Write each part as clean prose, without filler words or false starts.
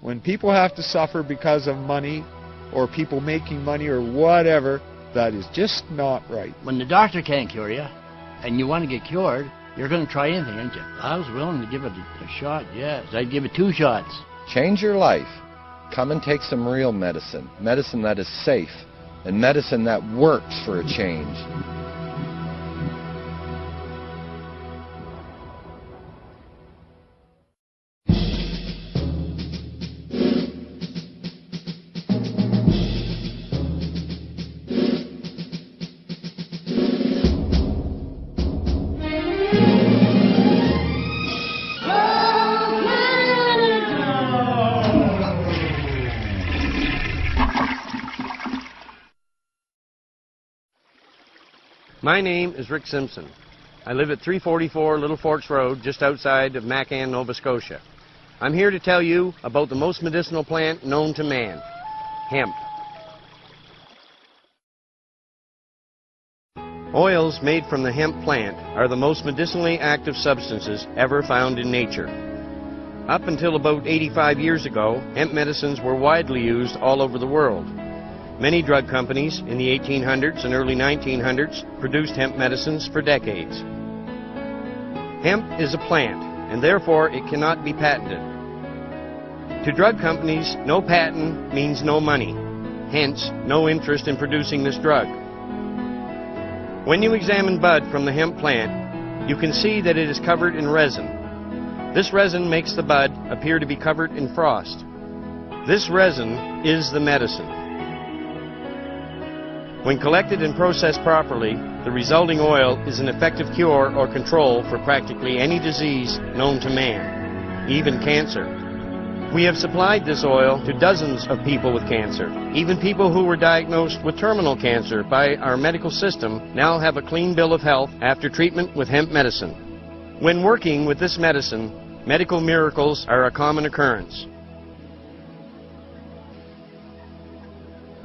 When people have to suffer because of money, or people making money, or whatever, that is just not right. When the doctor can't cure you, and you want to get cured, you're going to try anything, aren't you? I was willing to give it a shot, yes. I'd give it 2 shots. Change your life. Come and take some real medicine. Medicine that is safe, and medicine that works for a change. My name is Rick Simpson. I live at 344 Little Forks Road, just outside of Macan, Nova Scotia. I'm here to tell you about the most medicinal plant known to man, hemp. Oils made from the hemp plant are the most medicinally active substances ever found in nature. Up until about 85 years ago, hemp medicines were widely used all over the world. Many drug companies in the 1800s and early 1900s produced hemp medicines for decades. Hemp is a plant, and therefore it cannot be patented. To drug companies, no patent means no money, hence no interest in producing this drug. When you examine bud from the hemp plant, you can see that it is covered in resin. This resin makes the bud appear to be covered in frost. This resin is the medicine. When collected and processed properly, the resulting oil is an effective cure or control for practically any disease known to man, even cancer. We have supplied this oil to dozens of people with cancer. Even people who were diagnosed with terminal cancer by our medical system now have a clean bill of health after treatment with hemp medicine. When working with this medicine, medical miracles are a common occurrence.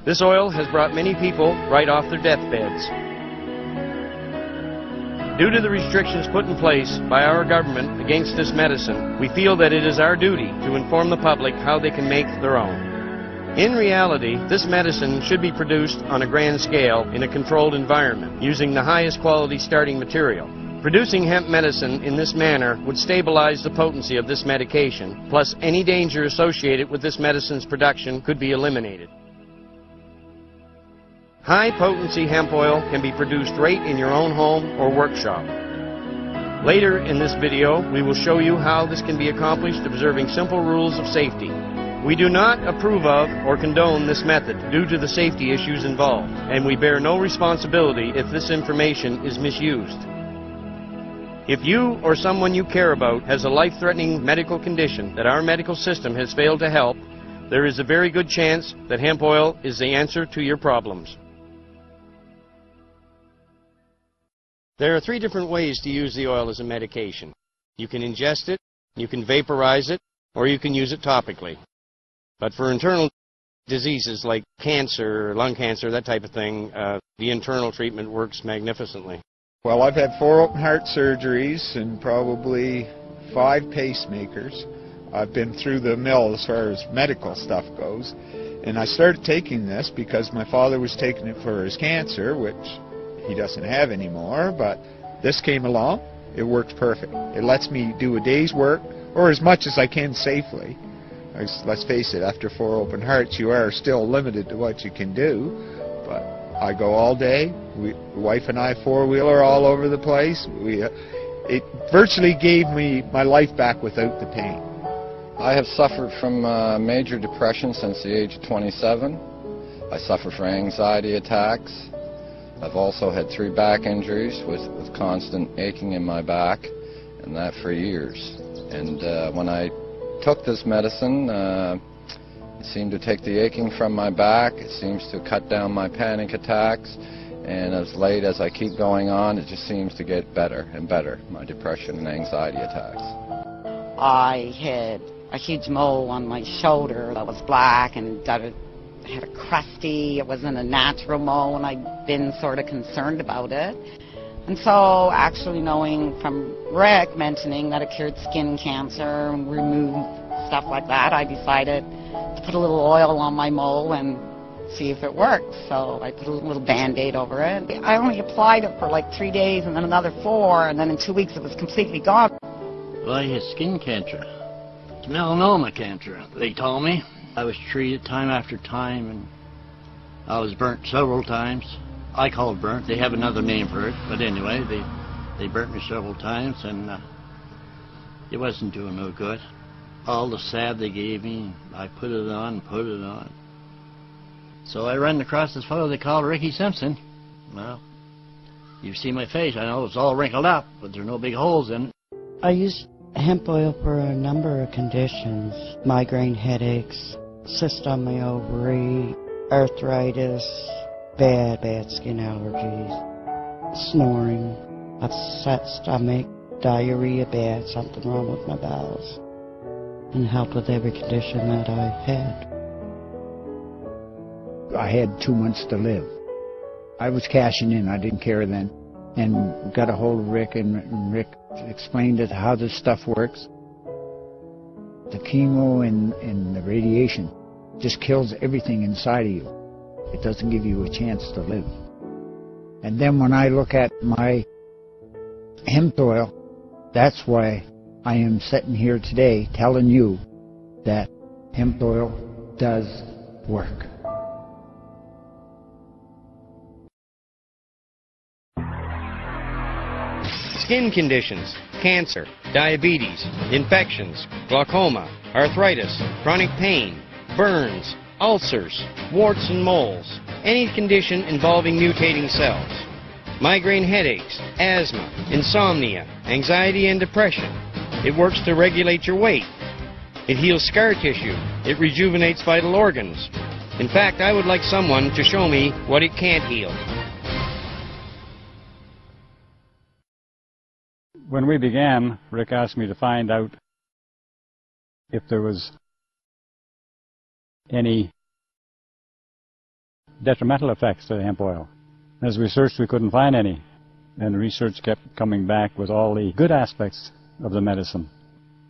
This oil has brought many people right off their deathbeds. Due to the restrictions put in place by our government against this medicine, we feel that it is our duty to inform the public how they can make their own. In reality, this medicine should be produced on a grand scale in a controlled environment, using the highest quality starting material. Producing hemp medicine in this manner would stabilize the potency of this medication, plus any danger associated with this medicine's production could be eliminated. High-potency hemp oil can be produced right in your own home or workshop. Later in this video, we will show you how this can be accomplished observing simple rules of safety. We do not approve of or condone this method due to the safety issues involved, and we bear no responsibility if this information is misused. If you or someone you care about has a life-threatening medical condition that our medical system has failed to help, there is a very good chance that hemp oil is the answer to your problems. There are 3 different ways to use the oil as a medication. You can ingest it, you can vaporize it, or you can use it topically. But for internal diseases like cancer, lung cancer, that type of thing, the internal treatment works magnificently. Well, I've had 4 open heart surgeries and probably 5 pacemakers. I've been through the mill as far as medical stuff goes. And I started taking this because my father was taking it for his cancer, which he doesn't have anymore, but this came along. It works perfect. It lets me do a day's work, or as much as I can safely. Let's face it, after 4 open hearts, you are still limited to what you can do, but I go all day. The wife and I 4-wheeler all over the place. It virtually gave me my life back without the pain. I have suffered from major depression since the age of 27. I suffer from anxiety attacks. I've also had 3 back injuries with constant aching in my back, and that for years. And when I took this medicine, it seemed to take the aching from my back. It seems to cut down my panic attacks. And as late as I keep going on, it just seems to get better and better, my depression and anxiety attacks. I had a huge mole on my shoulder that was black and had a crusty. It wasn't a natural mole, and I'd been sort of concerned about it. And so actually knowing from Rick mentioning that it cured skin cancer and removed stuff like that, I decided to put a little oil on my mole and see if it worked. So I put a little Band-Aid over it. I only applied it for like 3 days and then another 4, and then in 2 weeks it was completely gone. Well, I had skin cancer. It's melanoma cancer, they told me. I was treated time after time, and I was burnt several times. I call it burnt. They have another name for it, but anyway, they burnt me several times, and it wasn't doing no good. All the salve they gave me, I put it on and put it on. So I ran across this fellow they called Ricky Simpson. Well, you see my face. I know it's all wrinkled up, but there's no big holes in it. I use hemp oil for a number of conditions. Migraine headaches, cyst on my ovary, arthritis, bad skin allergies, snoring, upset stomach, diarrhea bad, something wrong with my bowels, and helped with every condition that I've had. I had 2 months to live. I was cashing in, I didn't care then, and got a hold of Rick, and Rick explained how this stuff works. The chemo and the radiation just kills everything inside of you. It doesn't give you a chance to live. And then when I look at my hemp oil, that's why I am sitting here today telling you that hemp oil does work. Skin conditions, cancer, diabetes, infections, glaucoma, arthritis, chronic pain, burns, ulcers, warts and moles, any condition involving mutating cells, migraine headaches, asthma, insomnia, anxiety and depression. It works to regulate your weight. It heals scar tissue. It rejuvenates vital organs. In fact, I would like someone to show me what it can't heal. When we began, Rick asked me to find out if there was any detrimental effects to the hemp oil. As we searched, we couldn't find any, and the research kept coming back with all the good aspects of the medicine.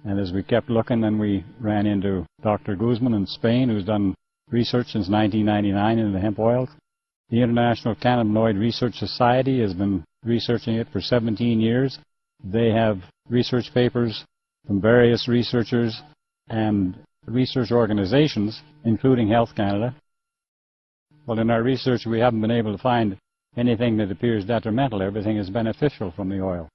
And as we kept looking, then we ran into Dr. Guzman in Spain, who's done research since 1999 into the hemp oil. The International Cannabinoid Research Society has been researching it for 17 years. They have research papers from various researchers and research organizations, including Health Canada. Well, in our research, we haven't been able to find anything that appears detrimental. Everything is beneficial from the oil.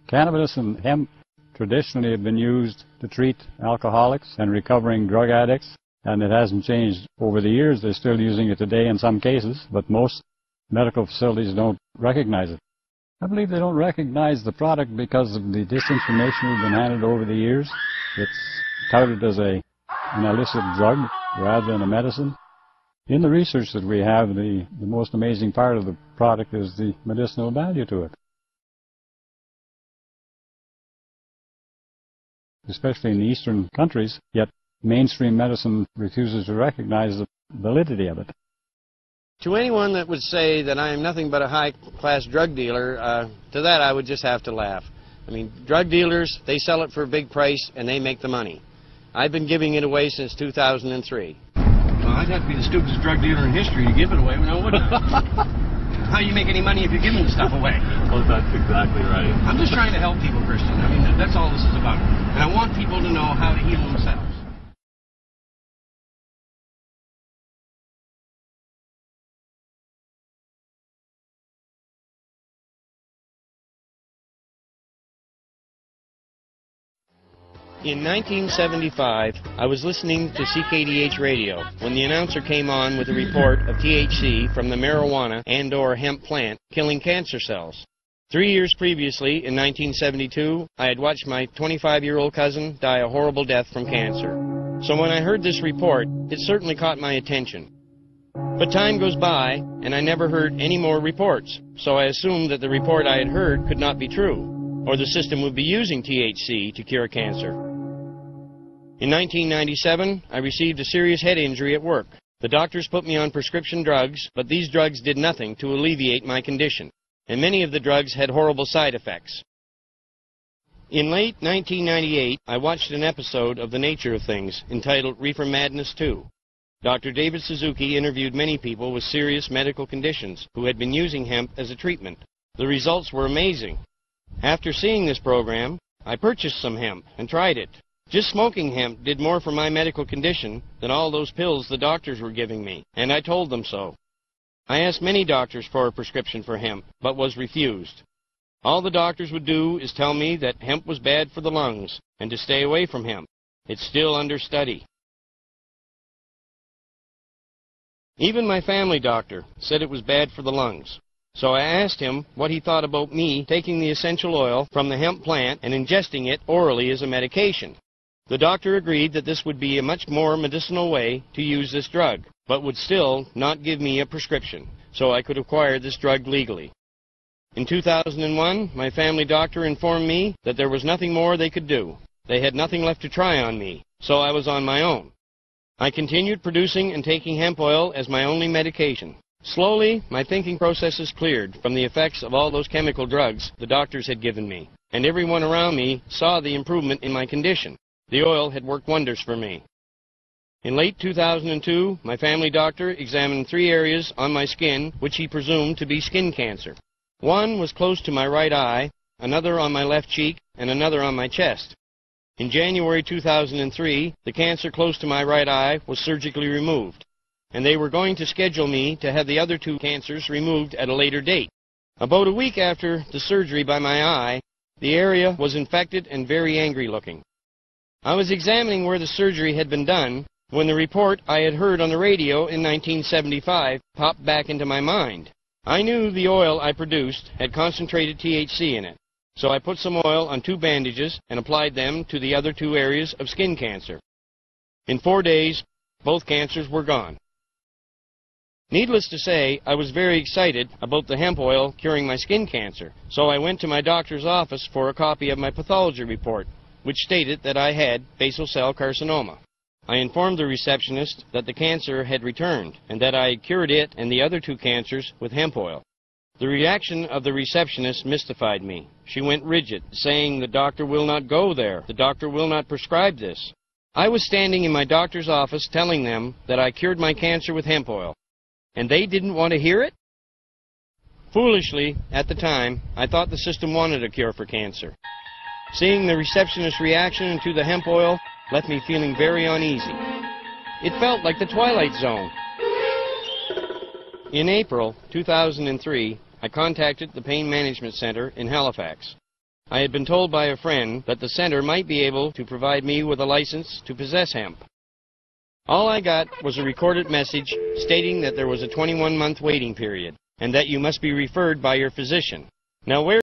Cannabis and hemp traditionally have been used to treat alcoholics and recovering drug addicts, and it hasn't changed over the years. They're still using it today in some cases, but most medical facilities don't recognize it. I believe they don't recognize the product because of the disinformation we've been handed over the years. It's touted as an illicit drug rather than a medicine. In the research that we have, the most amazing part of the product is the medicinal value to it. Especially in the eastern countries, yet mainstream medicine refuses to recognize the validity of it. To anyone that would say that I am nothing but a high-class drug dealer, to that I would just have to laugh. I mean, drug dealers, they sell it for a big price and they make the money. I've been giving it away since 2003. Well, I'd have to be the stupidest drug dealer in history to give it away, now wouldn't I? How do you make any money if you're giving the stuff away? Well, that's exactly right. I'm just trying to help people, Christian. I mean, that's all this is about. And I want people to know how to heal themselves. In 1975, I was listening to CKDH radio when the announcer came on with a report of THC from the marijuana and/or hemp plant killing cancer cells. 3 years previously, in 1972, I had watched my 25-year-old cousin die a horrible death from cancer. So when I heard this report, it certainly caught my attention. But time goes by, and I never heard any more reports, so I assumed that the report I had heard could not be true, or the system would be using THC to cure cancer. In 1997, I received a serious head injury at work. The doctors put me on prescription drugs, but these drugs did nothing to alleviate my condition, and many of the drugs had horrible side effects. In late 1998, I watched an episode of The Nature of Things entitled Reefer Madness 2. Dr. David Suzuki interviewed many people with serious medical conditions who had been using hemp as a treatment. The results were amazing. After seeing this program, I purchased some hemp and tried it. Just smoking hemp did more for my medical condition than all those pills the doctors were giving me, and I told them so. I asked many doctors for a prescription for hemp, but was refused. All the doctors would do is tell me that hemp was bad for the lungs and to stay away from hemp. It's still under study. Even my family doctor said it was bad for the lungs. So I asked him what he thought about me taking the essential oil from the hemp plant and ingesting it orally as a medication. The doctor agreed that this would be a much more medicinal way to use this drug, but would still not give me a prescription, so I could acquire this drug legally. In 2001, my family doctor informed me that there was nothing more they could do. They had nothing left to try on me, so I was on my own. I continued producing and taking hemp oil as my only medication. Slowly, my thinking processes cleared from the effects of all those chemical drugs the doctors had given me, and everyone around me saw the improvement in my condition. The oil had worked wonders for me. In late 2002, my family doctor examined 3 areas on my skin which he presumed to be skin cancer. One was close to my right eye, another on my left cheek, and another on my chest. In January 2003, the cancer close to my right eye was surgically removed, and they were going to schedule me to have the other 2 cancers removed at a later date. About a week after the surgery by my eye, the area was infected and very angry looking. I was examining where the surgery had been done when the report I had heard on the radio in 1975 popped back into my mind. I knew the oil I produced had concentrated THC in it, so I put some oil on 2 bandages and applied them to the other 2 areas of skin cancer. In 4 days, both cancers were gone. Needless to say, I was very excited about the hemp oil curing my skin cancer, so I went to my doctor's office for a copy of my pathology report, which stated that I had basal cell carcinoma. I informed the receptionist that the cancer had returned and that I had cured it and the other 2 cancers with hemp oil. The reaction of the receptionist mystified me. She went rigid, saying, "The doctor will not go there. The doctor will not prescribe this." I was standing in my doctor's office telling them that I cured my cancer with hemp oil, and they didn't want to hear it? Foolishly, at the time, I thought the system wanted a cure for cancer. Seeing the receptionist's reaction to the hemp oil left me feeling very uneasy. It felt like the Twilight Zone. In April 2003, I contacted the Pain Management Center in Halifax. I had been told by a friend that the center might be able to provide me with a license to possess hemp. All I got was a recorded message stating that there was a 21-month waiting period and that you must be referred by your physician. Now, where